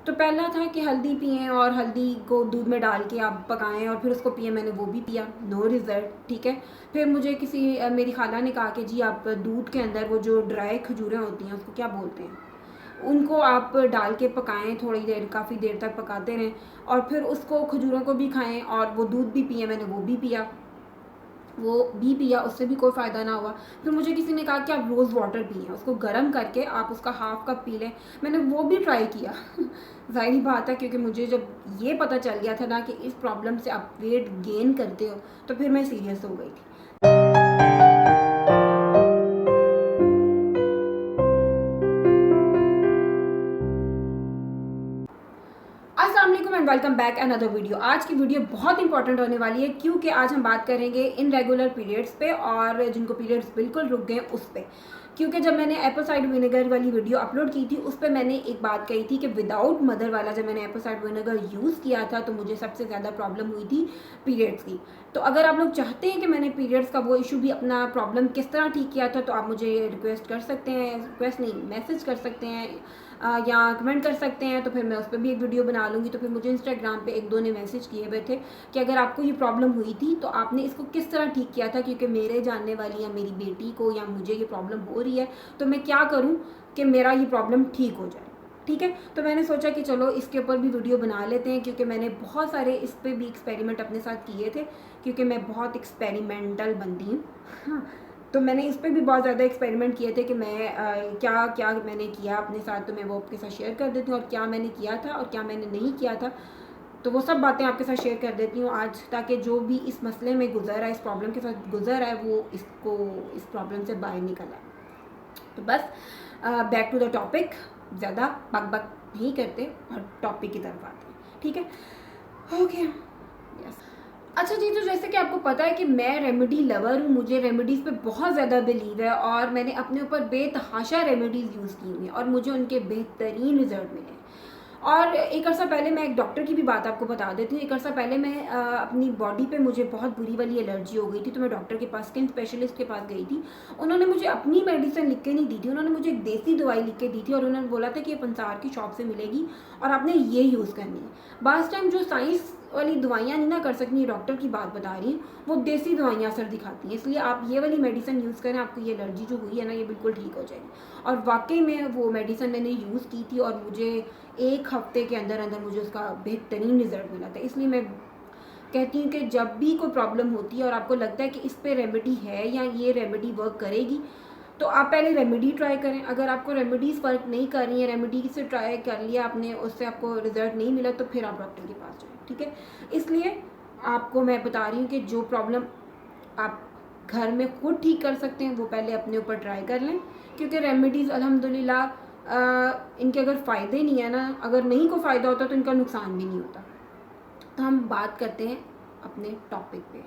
तो पहला था कि हल्दी पिएं और हल्दी को दूध में डाल के आप पकाएं और फिर उसको पिएं। मैंने वो भी पिया, नो रिज़ल्ट, ठीक है। फिर मुझे मेरी खाला ने कहा कि जी आप दूध के अंदर वो जो ड्राई खजूरें होती हैं उसको क्या बोलते हैं, उनको आप डाल के पकाएं, थोड़ी देर, काफ़ी देर तक पकाते रहें और फिर उसको खजूरों को भी खाएं और वो दूध भी पिए। मैंने वो भी पिया, उससे भी कोई फ़ायदा ना हुआ। फिर मुझे किसी ने कहा कि आप रोज़ वाटर पिएं, उसको गर्म करके आप उसका हाफ़ कप पी लें। मैंने वो भी ट्राई किया ज़ाहिर बात है, क्योंकि मुझे जब ये पता चल गया था ना कि इस प्रॉब्लम से आप वेट गेन करते हो, तो फिर मैं सीरियस हो गई थी। अस्सलाम वालेकुम and welcome back another video. आज की वीडियो बहुत इंपॉर्टेंट होने वाली है, क्योंकि आज हम बात करेंगे इनरेगुलर पीरियड्स पे और जिनको पीरियड्स बिल्कुल रुक गए उस पे। क्योंकि जब मैंने एप्पल साइडर विनेगर वाली वीडियो अपलोड की थी उस पर मैंने एक बात कही थी कि विदाउट मदर वाला जब मैंने एप्पल साइडर विनेगर यूज़ किया था तो मुझे सबसे ज़्यादा प्रॉब्लम हुई थी पीरियड्स की। तो अगर आप लोग चाहते हैं कि मैंने पीरियड्स का वो इशू भी, अपना प्रॉब्लम किस तरह ठीक किया था, तो आप मुझे रिक्वेस्ट कर सकते हैं, रिक्वेस्ट नहीं, मैसेज कर सकते हैं या कमेंट कर सकते हैं, तो फिर मैं उस पर भी एक वीडियो बना लूँगी। तो फिर मुझे इंस्टाग्राम पे एक दो ने मैसेज किए हुए थे कि अगर आपको ये प्रॉब्लम हुई थी तो आपने इसको किस तरह ठीक किया था, क्योंकि मेरे जानने वाली या मेरी बेटी को या मुझे ये प्रॉब्लम हो रही है, तो मैं क्या करूँ कि मेरा ये प्रॉब्लम ठीक हो जाए। ठीक है, तो मैंने सोचा कि चलो इसके ऊपर भी वीडियो बना लेते हैं, क्योंकि मैंने बहुत सारे इस पर भी एक्सपेरिमेंट अपने साथ किए थे, क्योंकि मैं बहुत एक्सपेरिमेंटल बंदी हूँ। हाँ, तो मैंने इस पर भी बहुत ज़्यादा एक्सपेरिमेंट किए थे कि मैं क्या क्या मैंने किया अपने साथ, तो मैं वो आपके साथ शेयर कर देती हूँ, और क्या मैंने किया था और क्या मैंने नहीं किया था, तो वो सब बातें आपके साथ शेयर कर देती हूँ आज, ताकि जो भी इस मसले में गुजर रहा है, इस प्रॉब्लम के साथ गुजर रहा है, वो इस प्रॉब्लम से बाहर निकल आए। तो बस बैक टू द टॉपिक, ज़्यादा बक बक नहीं करते और टॉपिक की तरफ आते हैं। ठीक है, ओके, यस। अच्छा जी, तो जैसे कि आपको पता है कि मैं रेमेडी लवर हूँ, मुझे रेमेडीज़ पे बहुत ज़्यादा बिलीव है और मैंने अपने ऊपर बेतहाशा रेमेडीज़ यूज़ की हुई हैं और मुझे उनके बेहतरीन रिजल्ट मिले हैं। और एक अर्सा पहले, मैं एक डॉक्टर की भी बात आपको बता देती हूँ। एक अर्सा पहले मैं अपनी बॉडी पे मुझे बहुत बुरी वाली एलर्जी हो गई थी, तो मैं डॉक्टर के पास, स्किन स्पेशलिस्ट के पास गई थी। उन्होंने मुझे अपनी मेडिसिन लिख के नहीं दी थी, उन्होंने मुझे एक देसी दवाई लिख के दी थी और उन्होंने बोला था कि ये पंसार की शॉप से मिलेगी और आपने ये यूज़ करनी है। बास टाइम जो साइंस वाली दवाइयाँ नहीं ना कर सकती, डॉक्टर की बात बता रही हूँ, वो देसी दवाइयाँ असर दिखाती हैं। इसलिए आप ये वाली मेडिसिन यूज़ करें, आपको ये एलर्जी जो हुई है ना, ये बिल्कुल ठीक हो जाएगी। और वाकई में वो मेडिसिन मैंने यूज़ की थी और मुझे एक हफ्ते के अंदर अंदर मुझे उसका बेहतरीन रिजल्ट मिला था। इसलिए मैं कहती हूँ कि जब भी कोई प्रॉब्लम होती है और आपको लगता है कि इस पे रेमेडी है या ये रेमेडी वर्क करेगी, तो आप पहले रेमेडी ट्राई करें। अगर आपको रेमेडीज़ वर्क नहीं कर रही हैं, रेमेडी से ट्राई कर लिया आपने, उससे आपको रिजल्ट नहीं मिला, तो फिर आप डॉक्टर के पास जाएँ। ठीक है, इसलिए आपको मैं बता रही हूँ कि जो प्रॉब्लम आप घर में खुद ठीक कर सकते हैं वो पहले अपने ऊपर ट्राई कर लें, क्योंकि रेमेडीज़ अल्हम्दुलिल्लाह इनके अगर फ़ायदे नहीं है ना, अगर नहीं को फ़ायदा होता तो इनका नुकसान भी नहीं होता। तो हम बात करते हैं अपने टॉपिक पे।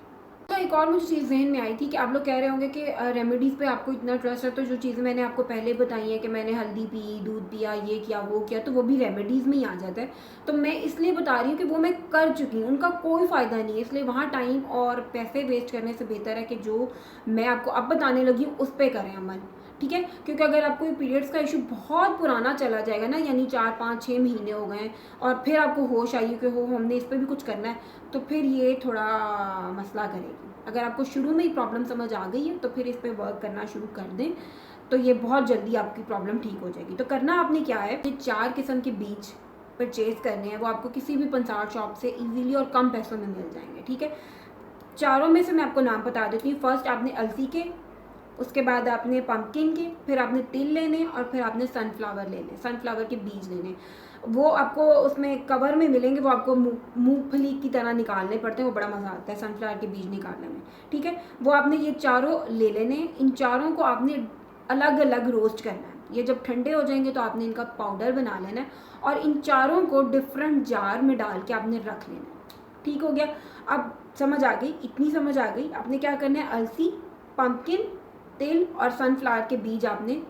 तो एक और मुझे चीज़ जहन में आई थी कि आप लोग कह रहे होंगे कि रेमेडीज़ पे आपको इतना ट्रस्ट है, तो जो चीज़ें मैंने आपको पहले बताई हैं कि मैंने हल्दी पी, दूध पिया, ये किया, वो किया, तो वो भी रेमेडीज़ में ही आ जाता है। तो मैं इसलिए बता रही हूँ कि वो मैं कर चुकी हूँ, उनका कोई फ़ायदा नहीं है, इसलिए वहाँ टाइम और पैसे वेस्ट करने से बेहतर है कि जो मैं आपको अब बताने लगी हूँ उस पर करें अमल। ठीक है, क्योंकि अगर आपको पीरियड्स का इशू बहुत पुराना चला जाएगा ना, यानी 4-5-6 महीने हो गए हैं और फिर आपको होश आई कि हो हमने इस पर भी कुछ करना है, तो फिर ये थोड़ा मसला करेगी। अगर आपको शुरू में ही प्रॉब्लम समझ आ गई है तो फिर इस पर वर्क करना शुरू कर दें, तो ये बहुत जल्दी आपकी प्रॉब्लम ठीक हो जाएगी। तो करना आपने क्या है, ये 4 किस्म के बीज परचेज़ करने हैं, वो आपको किसी भी पंसार शॉप से ईजीली और कम पैसों में मिल जाएंगे। ठीक है, चारों में से मैं आपको नाम बता देती हूँ। फर्स्ट आपने अलसी के, उसके बाद आपने पम्पकिन के, फिर आपने तिल लेने और फिर आपने सनफ्लावर लेने, सनफ्लावर के बीज लेने। वो आपको उसमें कवर में मिलेंगे, वो आपको मूंगफली की तरह निकालने पड़ते हैं, वो बड़ा मज़ा आता है सनफ्लावर के बीज निकालने में। ठीक है, वो आपने ये चारों ले लेने। इन चारों को आपने अलग अलग रोस्ट करना है। ये जब ठंडे हो जाएंगे तो आपने इनका पाउडर बना लेना है और इन चारों को डिफरेंट जार में डाल के आपने रख लेना है। ठीक हो गया, अब समझ आ गई, इतनी समझ आ गई। आपने क्या करना है, अलसी, पम्पकिन, तिल और सनफ्लावर के बीज आपने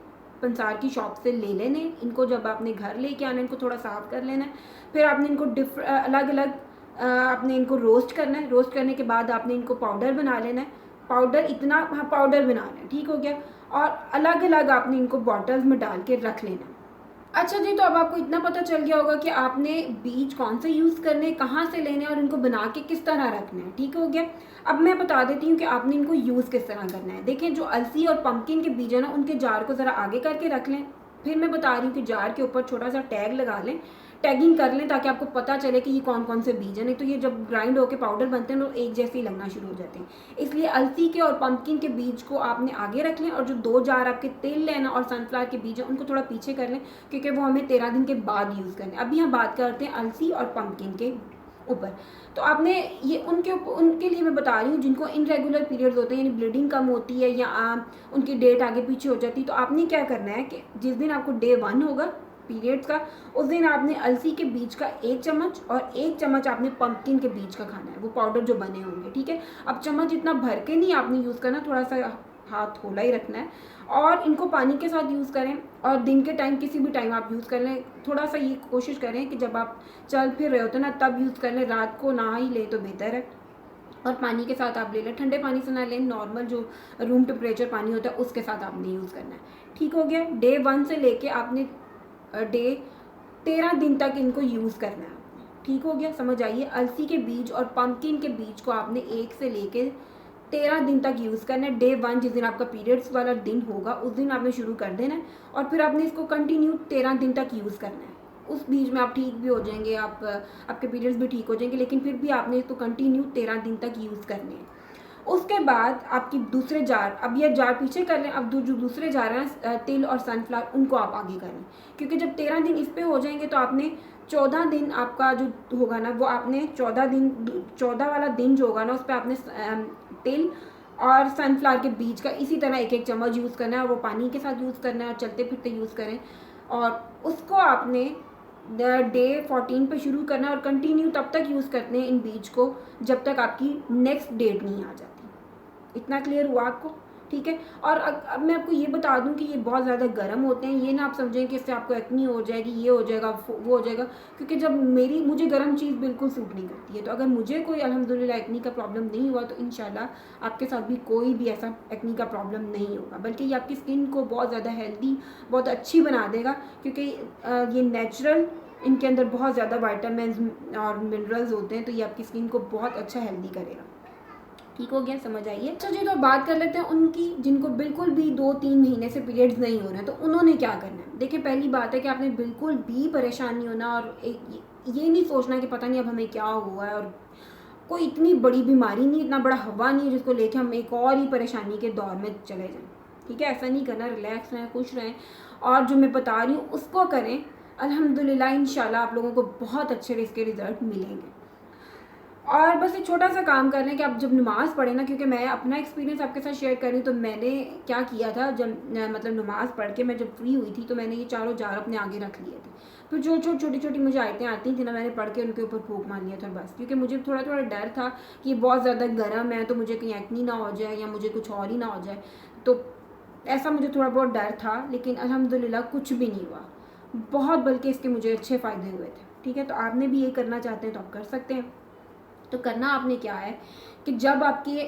पंसार की शॉप से ले लेने। इनको जब आपने घर लेके आना, इनको थोड़ा साफ़ कर लेना है। फिर आपने इनको अलग अलग आपने इनको रोस्ट करना है। रोस्ट करने के बाद आपने इनको पाउडर बना लेना है। पाउडर इतना, हाँ, पाउडर बनाना है। ठीक हो गया, और अलग अलग आपने इनको बॉटल्स में डाल के रख लेना है। अच्छा जी, तो अब आपको इतना पता चल गया होगा कि आपने बीज कौन से यूज़ करने, कहाँ से लेने और इनको बना के किस तरह रखना है। ठीक हो गया। अब मैं बता देती हूँ कि आपने इनको यूज़ किस तरह करना है। देखें, जो अलसी और पंपकिन के बीज है ना, उनके जार को ज़रा आगे करके रख लें। फिर मैं बता रही हूँ कि जार के ऊपर छोटा सा टैग लगा लें, टैगिंग कर लें, ताकि आपको पता चले कि ये कौन कौन से बीज हैं। नहीं तो ये जब ग्राइंड होकर पाउडर बनते हैं तो एक जैसे ही लगना शुरू हो जाते हैं। इसलिए अलसी के और पंपकिन के बीज को आपने आगे रख लें, और जो 2 जार आपके तेल लेना और सनफ्लावर के बीज हैं उनको थोड़ा पीछे कर लें, क्योंकि वो हमें 13 दिन के बाद यूज़ करने हैं। अभी हम बात करते हैं अलसी और पंपकिन के ऊपर। तो आपने ये उनके लिए मैं बता रही हूँ जिनको इनरेगुलर पीरियड्स होते हैं, यानी ब्लीडिंग कम होती है या उनकी डेट आगे पीछे हो जाती है। तो आपने क्या करना है कि जिस दिन आपको डे 1 होगा पीरियड्स का, उस दिन आपने अलसी के बीज का 1 चम्मच और 1 चम्मच आपने पंपकिन के बीज का खाना है, वो पाउडर जो बने होंगे। ठीक है। अब चम्मच इतना भर के नहीं आपने यूज़ करना, थोड़ा सा हाथ खोला ही रखना है, और इनको पानी के साथ यूज़ करें। और दिन के टाइम किसी भी टाइम आप यूज़ कर लें। थोड़ा सा ये कोशिश करें कि जब आप चल फिर रहे होते ना तब यूज़ कर लें, रात को ना ही लें तो बेहतर है। और पानी के साथ आप ले लें, ठंडे पानी से ना लें, नॉर्मल जो रूम टेम्परेचर पानी होता है उसके साथ आपने यूज़ करना है। ठीक हो गया। डे 1 से लेके आपने डे 13 दिन तक इनको यूज़ करना है। ठीक हो गया, समझ आइए। अलसी के बीज और पंपकिन के बीज को आपने 1 से लेके 13 दिन तक यूज़ करना है। डे 1 जिस दिन आपका पीरियड्स वाला दिन होगा उस दिन आपने शुरू कर देना है, और फिर आपने इसको कंटिन्यू 13 दिन तक यूज़ करना है। उस बीच में आप ठीक भी हो जाएंगे, आपके पीरियड्स भी ठीक हो जाएंगे, लेकिन फिर भी आपने इसको कंटिन्यू 13 दिन तक यूज़ करने हैं। उसके बाद आपकी दूसरे जार, अब ये जार पीछे कर लें, अब जो दूसरे जार हैं तिल और सनफ्लावर, उनको आप आगे करें, क्योंकि जब 13 दिन इस पे हो जाएंगे तो आपने 14 दिन आपका जो होगा ना, वो आपने 14 वाला दिन जो होगा ना, उस पर आपने तिल और सनफ्लावर के बीज का इसी तरह 1-1 चम्मच यूज़ करना है, और वो पानी के साथ यूज़ करना है, और चलते फिरते यूज़ करें। और उसको आपने डे 14 पे शुरू करना है, और कंटिन्यू तब तक यूज़ करते हैं इन बीज को जब तक आपकी नेक्स्ट डेट नहीं आ जाती। इतना क्लियर हुआ आपको? ठीक है। और अब मैं आपको ये बता दूं कि ये बहुत ज़्यादा गर्म होते हैं। ये ना आप समझें कि इससे आपको एक्नी हो जाएगी, ये हो जाएगा, वो हो जाएगा, क्योंकि जब मुझे गर्म चीज़ बिल्कुल सूट नहीं करती है। तो अगर मुझे कोई अल्हम्दुलिल्लाह एक्नी का प्रॉब्लम नहीं हुआ, तो इंशाल्लाह आपके साथ भी कोई भी ऐसा एक्नी का प्रॉब्लम नहीं होगा, बल्कि ये आपकी स्किन को बहुत ज़्यादा हेल्दी, बहुत अच्छी बना देगा, क्योंकि ये नेचुरल, इनके अंदर बहुत ज़्यादा वाइटामिन और मिनरल्स होते हैं। तो ये आपकी स्किन को बहुत अच्छा हेल्दी करेगा। ठीक हो गया, समझ आइए। अच्छा जी, तो बात कर लेते हैं उनकी जिनको बिल्कुल भी 2-3 महीने से पीरियड्स नहीं हो रहे हैं, तो उन्होंने क्या करना है। देखिए, पहली बात है कि आपने बिल्कुल भी परेशान नहीं होना, और ये नहीं सोचना कि पता नहीं अब हमें क्या हुआ है, और कोई इतनी बड़ी बीमारी नहीं, इतना बड़ा हवा नहीं है जिसको लेके हम एक और ही परेशानी के दौर में चले जाएं। ठीक है, ऐसा नहीं करना। रिलैक्स रहें, खुश रहें, और जो मैं बता रही हूँ उसको करें। अल्हम्दुलिल्लाह इंशाल्लाह आप लोगों को बहुत अच्छे इसके रिजल्ट मिलेंगे। और बस एक छोटा सा काम कर रहे हैं कि आप जब नमाज़ पढ़े ना, क्योंकि मैं अपना एक्सपीरियंस आपके साथ शेयर कर रही हूँ, तो मैंने क्या किया था, जब मतलब नमाज़ पढ़ के मैं जब फ्री हुई थी, तो मैंने ये चारों जार अपने आगे रख लिए थे। फिर जो छोटी छोटी मुझे आयतें आती थी ना, मैंने पढ़ के उनके ऊपर फूंक मार लिया था बस, क्योंकि मुझे थोड़ा थोड़ा डर था कि बहुत ज़्यादा गर्म है तो मुझे कहीं एक्नी ना हो जाए या मुझे कुछ और ही ना हो जाए। तो ऐसा मुझे थोड़ा बहुत डर था, लेकिन अल्हम्दुलिल्लाह कुछ भी नहीं हुआ बहुत, बल्कि इसके मुझे अच्छे फ़ायदे हुए थे। ठीक है, तो आपने भी ये करना चाहते हैं तो आप कर सकते हैं। तो करना आपने क्या है कि जब आपके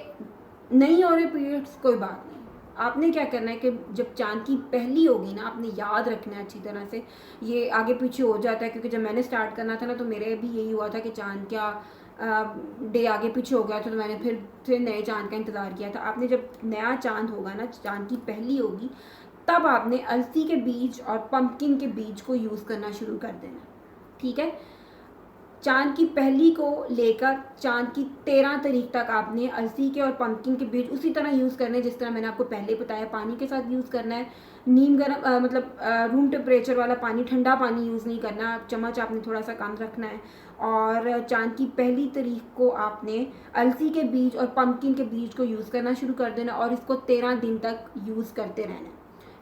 नहीं हो रहे पीरियड्स, कोई बात नहीं, आपने क्या करना है कि जब चाँद की पहली होगी ना, आपने याद रखना है अच्छी तरह से। ये आगे पीछे हो जाता है, क्योंकि जब मैंने स्टार्ट करना था ना, तो मेरे भी यही हुआ था कि चाँद क्या डे आगे पीछे हो गया था, तो मैंने फिर नए चाँद का इंतज़ार किया था। आपने जब नया चाँद होगा ना, चाँद की पहली होगी, तब आपने अलसी के बीज और पंपकिन के बीज को यूज़ करना शुरू कर देना। ठीक है। चाँद की पहली को लेकर चाँद की 13 तारीख तक आपने अलसी के और पंपकिन के बीज उसी तरह यूज़ करने हैं जिस तरह मैंने आपको पहले बताया। पानी के साथ यूज़ करना है, नीम गर्म मतलब रूम टेम्परेचर वाला पानी, ठंडा पानी यूज़ नहीं करना। चम्मच आपने थोड़ा सा कम रखना है। और चाँद की पहली तारीख को आपने अलसी के बीज और पंपकिन के बीज को यूज़ करना शुरू कर देना, और इसको 13 दिन तक यूज़ करते रहना है।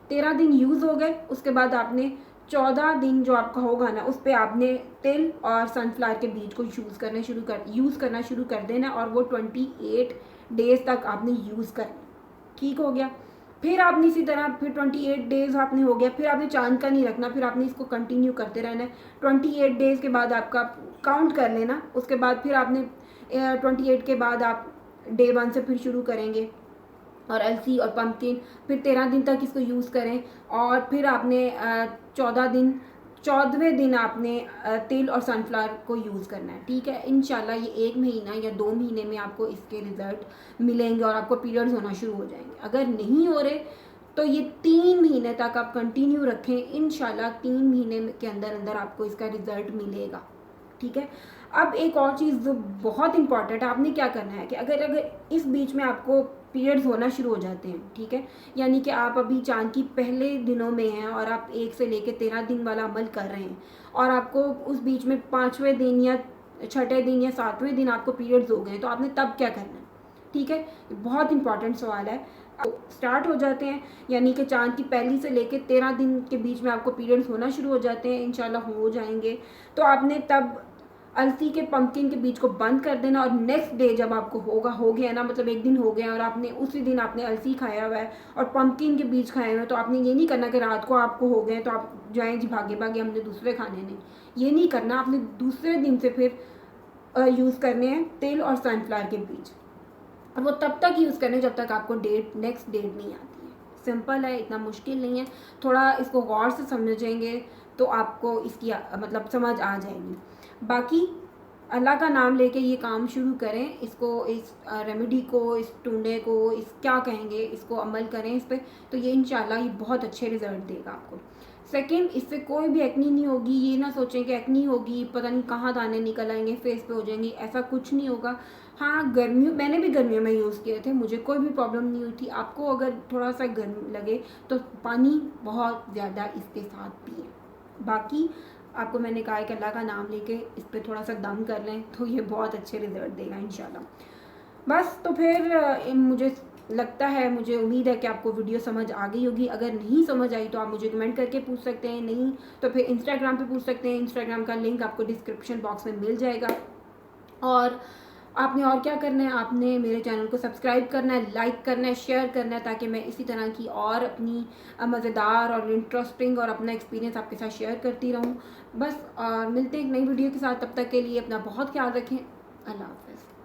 13 दिन यूज़ हो गए, उसके बाद आपने 14 दिन जो आपका होगा ना, उस पर आपने तिल और सनफ्लावर के बीज को यूज़ करना शुरू कर देना, और वो 28 डेज़ तक आपने यूज़ करना। ठीक हो गया। फिर आपने इसी तरह फिर 28 डेज़ आपने हो गया, फिर आपने चाँद का नहीं रखना, फिर आपने इसको कंटिन्यू करते रहना है। 28 डेज़ के बाद आपका काउंट कर लेना, उसके बाद फिर आपने 28 के बाद आप डे 1 से फिर शुरू करेंगे, और अलसी और पंपकिन, फिर 13 दिन तक इसको यूज़ करें, और फिर आपने 14 दिन 14वें दिन आपने तेल और सनफ्लावर को यूज़ करना है, ठीक है। इंशाल्लाह ये 1 महीना या 2 महीने में आपको इसके रिज़ल्ट मिलेंगे और आपको पीरियड्स होना शुरू हो जाएंगे। अगर नहीं हो रहे तो ये 3 महीने तक आप कंटिन्यू रखें, इंशाल्लाह 3 महीने के अंदर अंदर आपको इसका रिज़ल्ट मिलेगा, ठीक है। अब एक और चीज़ जो बहुत इंपॉर्टेंट है, आपने क्या करना है कि अगर इस बीच में आपको पीरियड्स होना शुरू हो जाते हैं, ठीक है, यानी कि आप अभी चाँद की पहले दिनों में हैं और आप 1 से लेकर 13 दिन वाला अमल कर रहे हैं और आपको उस बीच में 5वें दिन या 6ठे दिन या 7वें दिन आपको पीरियड्स हो गए, तो आपने तब क्या करना है, ठीक है। बहुत इंपॉर्टेंट सवाल है। स्टार्ट हो जाते हैं, यानी कि चाँद की पहली से लेकर 13 दिन के बीच में आपको पीरियड्स होना शुरू हो जाते हैं, इंशाल्लाह हो जाएंगे। तो आपने तब अलसी के पंपकिन के बीज को बंद कर देना और नेक्स्ट डे जब आपको हो गया ना, मतलब 1 दिन हो गया और आपने उसी दिन आपने अलसी खाया हुआ है और पंपकिन के बीज खाए हुए हैं, तो आपने ये नहीं करना कि रात को आपको हो गए तो आप जाएँ जी भागे भागे हमने दूसरे खाने नहीं, ये नहीं करना। आपने दूसरे दिन से फिर यूज़ करने हैं तेल और सनफ्लावर के बीज, और वो तब तक यूज़ करने जब तक आपको नेक्स्ट डेट नहीं आती है। सिंपल है, इतना मुश्किल नहीं है। थोड़ा इसको गौर से समझेंगे तो आपको इसकी मतलब समझ आ जाएगी। बाकी अल्लाह का नाम लेके ये काम शुरू करें, इसको, इस रेमेडी को, इस टूने को, इस क्या कहेंगे, इसको अमल करें इस पर, तो ये इंशाल्लाह ये बहुत अच्छे रिज़ल्ट देगा आपको। सेकंड, इससे कोई भी एक्नी नहीं होगी। ये ना सोचें कि एक्नी होगी पता नहीं कहाँ दाने निकल आएंगे, फेस पे हो जाएंगी, ऐसा कुछ नहीं होगा। हाँ, मैंने भी गर्मियों में यूज़ किए थे, मुझे कोई भी प्रॉब्लम नहीं हुई थी। आपको अगर थोड़ा सा गर्म लगे तो पानी बहुत ज़्यादा इसके साथ पिए। बाकी आपको मैंने कहा है कि अल्लाह का नाम लेके इस पर थोड़ा सा दम कर लें तो ये बहुत अच्छे रिज़ल्ट देगा इंशाल्लाह। बस तो फिर मुझे लगता है, मुझे उम्मीद है कि आपको वीडियो समझ आ गई होगी। अगर नहीं समझ आई तो आप मुझे कमेंट करके पूछ सकते हैं, नहीं तो फिर इंस्टाग्राम पे पूछ सकते हैं। इंस्टाग्राम का लिंक आपको डिस्क्रिप्शन बॉक्स में मिल जाएगा। और आपने और क्या करना है, आपने मेरे चैनल को सब्सक्राइब करना है, लाइक करना है, शेयर करना है, ताकि मैं इसी तरह की और अपनी मज़ेदार और इंटरेस्टिंग और अपना एक्सपीरियंस आपके साथ शेयर करती रहूँ। बस मिलते हैं एक नई वीडियो के साथ, तब तक के लिए अपना बहुत ख्याल रखें। अल्लाह हाफ़िज़।